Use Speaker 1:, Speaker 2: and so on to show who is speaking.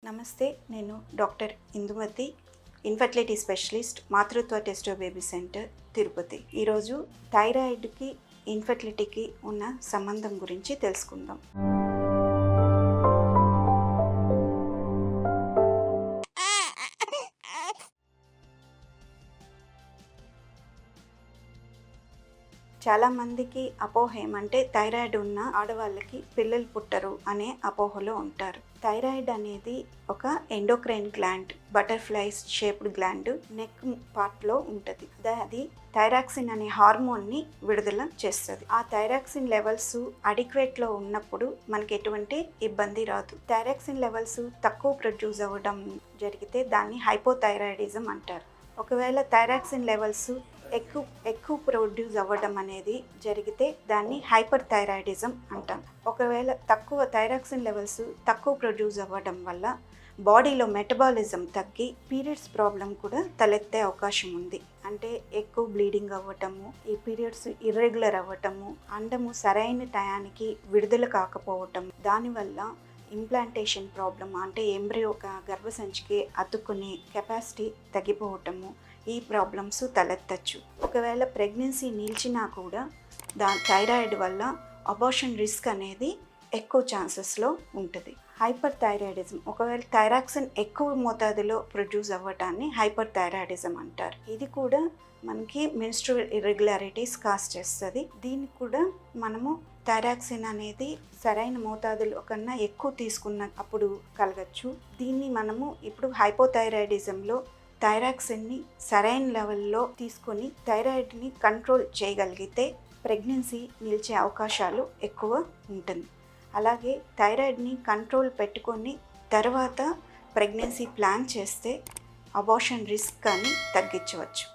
Speaker 1: నమస్తే, నేను doctor Indumati, infertility specialist, మాతృత్వ టెస్టో బేబీ సెంటర్, తిరుపతి. ఈరోజు థైరాయిడ్కి ఇన్ఫర్టిలిటీకి ఉన్న సంబంధం గురించి తెలుసుకుందాం. చాలామందికి అపోహ ఏమంటే థైరాయిడ్ ఉన్న ఆడవాళ్ళకి పిల్లలు పుట్టరు అనే అపోహలో ఉంటారు. థైరాయిడ్ అనేది ఒక endocrine gland, butterflies shaped gland neck పార్ట్లో ఉంటుంది. అది థైరాక్సిన్ అనే హార్మోన్ని విడుదల చేస్తుంది. ఆ థైరాక్సిన్ లెవెల్స్ అడిక్వేట్లో ఉన్నప్పుడు మనకి ఎటువంటి ఇబ్బంది రాదు. థైరాక్సిన్ లెవెల్స్ తక్కువ ప్రొడ్యూస్ అవ్వడం జరిగితే దాన్ని హైపోథైరాయిడిజం అంటారు. ఒకవేళ థైరాక్సిన్ లెవెల్స్ ఎక్కువ ప్రొడ్యూస్ అవ్వడం అనేది జరిగితే దాన్ని హైపర్ థైరాయిడిజం అంటాం. ఒకవేళ తక్కువ థైరాక్సిన్ లెవెల్స్ తక్కువ ప్రొడ్యూస్ అవ్వడం వల్ల బాడీలో మెటబాలిజం తగ్గి పీరియడ్స్ ప్రాబ్లం కూడా తలెత్తే అవకాశం ఉంది. అంటే ఎక్కువ బ్లీడింగ్ అవ్వటము, ఈ పీరియడ్స్ ఇర్రెగ్యులర్ అవ్వటము, అండము సరైన టయానికి విడుదల కాకపోవటం, దానివల్ల ఇంప్లాంటేషన్ ప్రాబ్లమ్ అంటే ఎంబ్రియో గర్భసంచికి అతుక్కునే కెపాసిటీ తగ్గిపోవటము, ఈ ప్రాబ్లమ్స్ తలెత్తచ్చు. ఒకవేళ ప్రెగ్నెన్సీ నిలిచినా కూడా థైరాయిడ్ వల్ల అబార్షన్ రిస్క్ అనేది ఎక్కువ ఛాన్సెస్లో ఉంటుంది. హైపర్ థైరాయిడిజం, ఒకవేళ థైరాక్సిన్ ఎక్కువ మోతాదులో ప్రొడ్యూస్ అవ్వటాన్ని హైపర్ థైరాయిడిజం అంటారు. ఇది కూడా మనకి మెన్స్ట్రువల్ ఇర్రెగ్యులారిటీస్ కాజ్ చేస్తుంది. దీనికి కూడా మనము థైరాక్సిన్ అనేది సరైన మోతాదులో కన్నా ఎక్కువ తీసుకున్న అప్పుడు కలగచ్చు. దీన్ని మనము ఇప్పుడు హైపోథైరాయిడిజంలో థైరాక్సిన్ని సరైన లెవెల్లో తీసుకొని థైరాయిడ్ని కంట్రోల్ చేయగలిగితే ప్రెగ్నెన్సీ నిలిచే అవకాశాలు ఎక్కువ ఉంటుంది. అలాగే థైరాయిడ్ని కంట్రోల్ పెట్టుకొని తర్వాత ప్రెగ్నెన్సీ ప్లాన్ చేస్తే అబార్షన్ రిస్క్ కానీ తగ్గించవచ్చు.